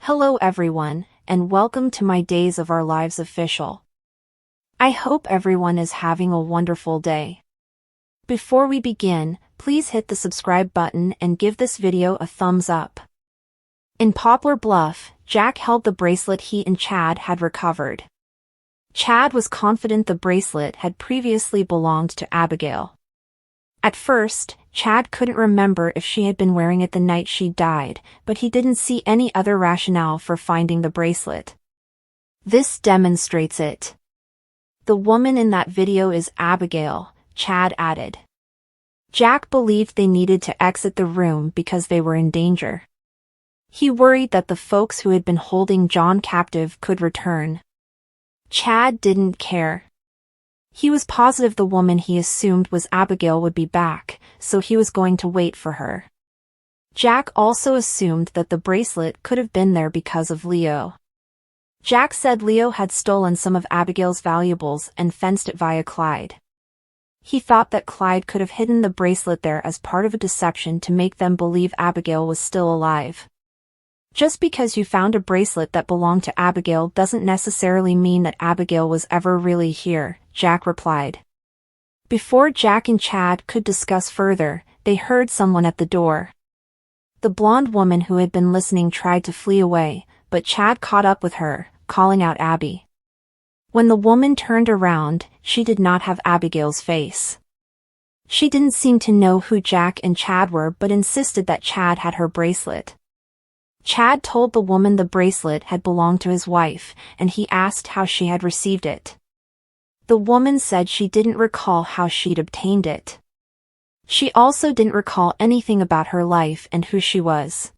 Hello everyone, and welcome to my Days of Our Lives official. I hope everyone is having a wonderful day. Before we begin, please hit the subscribe button and give this video a thumbs up. In Poplar Bluff, Jack held the bracelet he and Chad had recovered. Chad was confident the bracelet had previously belonged to Abigail. At first, Chad couldn't remember if she had been wearing it the night she died, but he didn't see any other rationale for finding the bracelet. This demonstrates it. The woman in that video is Abigail, Chad added. Jack believed they needed to exit the room because they were in danger. He worried that the folks who had been holding John captive could return. Chad didn't care. He was positive the woman he assumed was Abigail would be back, so he was going to wait for her. Jack also assumed that the bracelet could have been there because of Leo. Jack said Leo had stolen some of Abigail's valuables and fenced it via Clyde. He thought that Clyde could have hidden the bracelet there as part of a deception to make them believe Abigail was still alive. Just because you found a bracelet that belonged to Abigail doesn't necessarily mean that Abigail was ever really here, Jack replied. Before Jack and Chad could discuss further, they heard someone at the door. The blonde woman who had been listening tried to flee away, but Chad caught up with her, calling out Abby. When the woman turned around, she did not have Abigail's face. She didn't seem to know who Jack and Chad were but insisted that Chad had her bracelet. Chad told the woman the bracelet had belonged to his wife, and he asked how she had received it. The woman said she didn't recall how she'd obtained it. She also didn't recall anything about her life and who she was.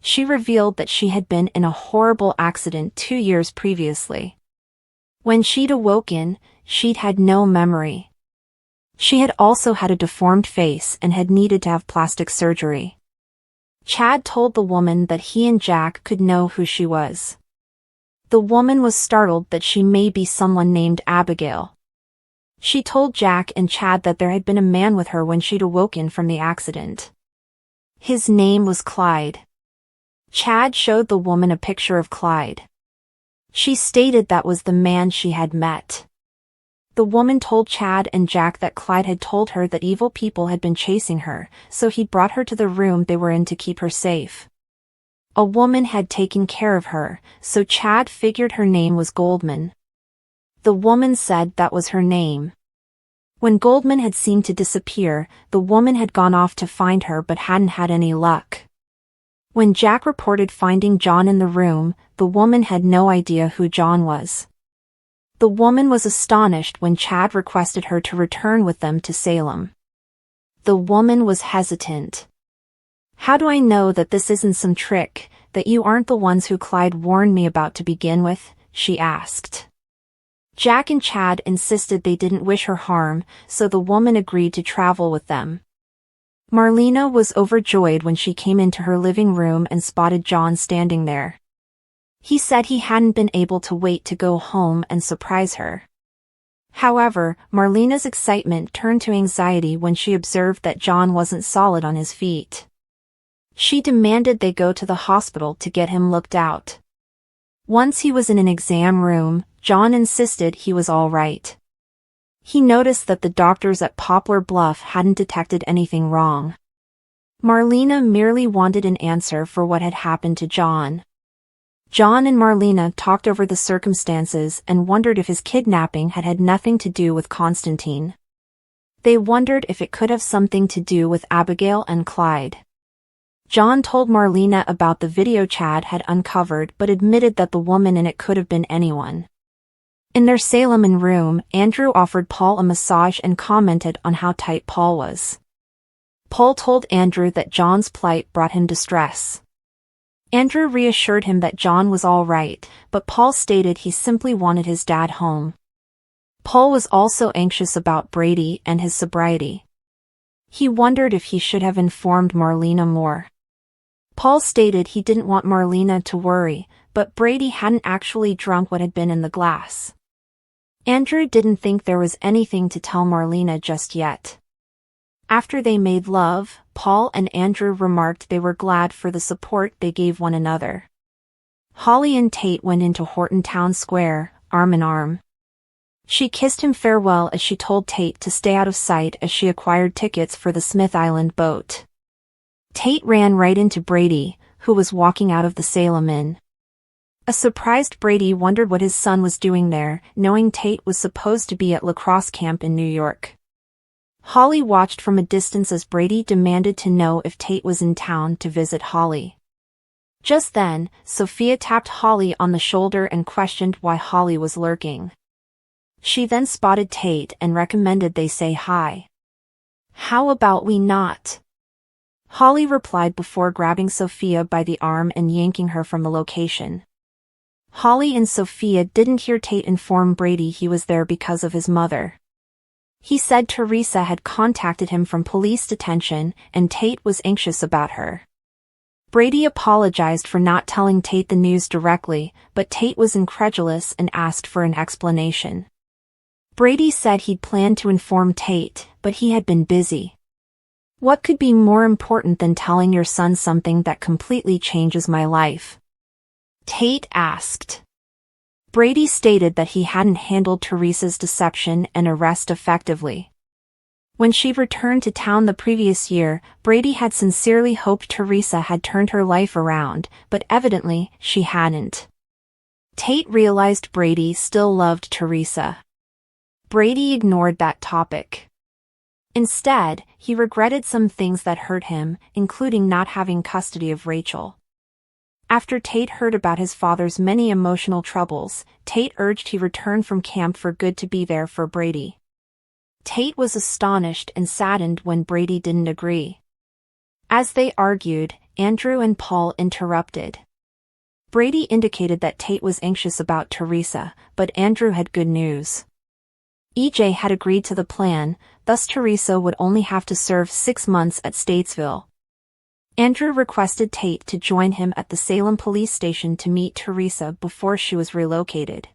She revealed that she had been in a horrible accident 2 years previously. When she'd awoken, she'd had no memory. She had also had a deformed face and had needed to have plastic surgery. Chad told the woman that he and Jack could know who she was. The woman was startled that she may be someone named Abigail. She told Jack and Chad that there had been a man with her when she'd awoken from the accident. His name was Clyde. Chad showed the woman a picture of Clyde. She stated that was the man she had met. The woman told Chad and Jack that Clyde had told her that evil people had been chasing her, so he'd brought her to the room they were in to keep her safe. A woman had taken care of her, so Chad figured her name was Goldman. The woman said that was her name. When Goldman had seemed to disappear, the woman had gone off to find her but hadn't had any luck. When Jack reported finding John in the room, the woman had no idea who John was. The woman was astonished when Chad requested her to return with them to Salem. The woman was hesitant. How do I know that this isn't some trick, that you aren't the ones who Clyde warned me about to begin with? She asked. Jack and Chad insisted they didn't wish her harm, so the woman agreed to travel with them. Marlena was overjoyed when she came into her living room and spotted John standing there. He said he hadn't been able to wait to go home and surprise her. However, Marlena's excitement turned to anxiety when she observed that John wasn't solid on his feet. She demanded they go to the hospital to get him looked out. Once he was in an exam room, John insisted he was all right. He noticed that the doctors at Poplar Bluff hadn't detected anything wrong. Marlena merely wanted an answer for what had happened to John. John and Marlena talked over the circumstances and wondered if his kidnapping had had nothing to do with Constantine. They wondered if it could have something to do with Abigail and Clyde. John told Marlena about the video Chad had uncovered but admitted that the woman in it could have been anyone. In their Salem room, Andrew offered Paul a massage and commented on how tight Paul was. Paul told Andrew that John's plight brought him distress. Andrew reassured him that John was all right, but Paul stated he simply wanted his dad home. Paul was also anxious about Brady and his sobriety. He wondered if he should have informed Marlena more. Paul stated he didn't want Marlena to worry, but Brady hadn't actually drunk what had been in the glass. Andrew didn't think there was anything to tell Marlena just yet. After they made love, Paul and Andrew remarked they were glad for the support they gave one another. Holly and Tate went into Horton Town Square, arm in arm. She kissed him farewell as she told Tate to stay out of sight as she acquired tickets for the Smith Island boat. Tate ran right into Brady, who was walking out of the Salem Inn. A surprised Brady wondered what his son was doing there, knowing Tate was supposed to be at lacrosse camp in New York. Holly watched from a distance as Brady demanded to know if Tate was in town to visit Holly. Just then, Sophia tapped Holly on the shoulder and questioned why Holly was lurking. She then spotted Tate and recommended they say hi. "How about we not?" Holly replied before grabbing Sophia by the arm and yanking her from the location. Holly and Sophia didn't hear Tate inform Brady he was there because of his mother. He said Teresa had contacted him from police detention and Tate was anxious about her. Brady apologized for not telling Tate the news directly, but Tate was incredulous and asked for an explanation. Brady said he'd planned to inform Tate, but he had been busy. "What could be more important than telling your son something that completely changes my life?" Tate asked. Brady stated that he hadn't handled Teresa's deception and arrest effectively. When she returned to town the previous year, Brady had sincerely hoped Teresa had turned her life around, but evidently, she hadn't. Tate realized Brady still loved Teresa. Brady ignored that topic. Instead, he regretted some things that hurt him, including not having custody of Rachel. After Tate heard about his father's many emotional troubles, Tate urged he return from camp for good to be there for Brady. Tate was astonished and saddened when Brady didn't agree. As they argued, Andrew and Paul interrupted. Brady indicated that Tate was anxious about Teresa, but Andrew had good news. EJ had agreed to the plan, thus Teresa would only have to serve 6 months at Statesville. Andrew requested Tate to join him at the Salem police station to meet Teresa before she was relocated.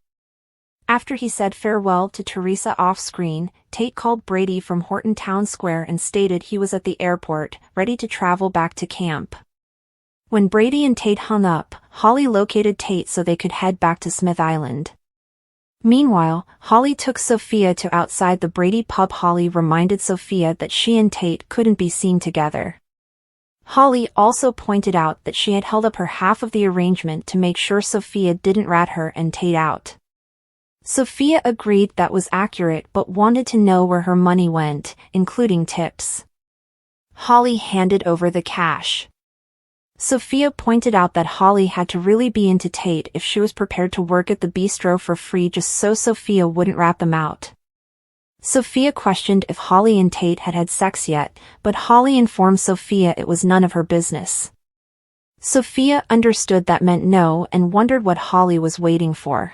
After he said farewell to Teresa off-screen, Tate called Brady from Horton Town Square and stated he was at the airport, ready to travel back to camp. When Brady and Tate hung up, Holly located Tate so they could head back to Smith Island. Meanwhile, Holly took Sophia to outside the Brady pub. Holly reminded Sophia that she and Tate couldn't be seen together. Holly also pointed out that she had held up her half of the arrangement to make sure Sophia didn't rat her and Tate out. Sophia agreed that was accurate but wanted to know where her money went, including tips. Holly handed over the cash. Sophia pointed out that Holly had to really be into Tate if she was prepared to work at the bistro for free just so Sophia wouldn't rat them out. Sophia questioned if Holly and Tate had had sex yet, but Holly informed Sophia it was none of her business. Sophia understood that meant no and wondered what Holly was waiting for.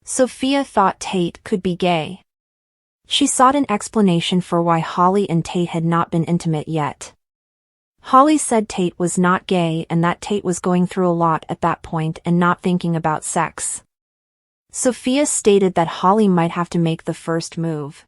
Sophia thought Tate could be gay. She sought an explanation for why Holly and Tate had not been intimate yet. Holly said Tate was not gay and that Tate was going through a lot at that point and not thinking about sex. Sophia stated that Holly might have to make the first move.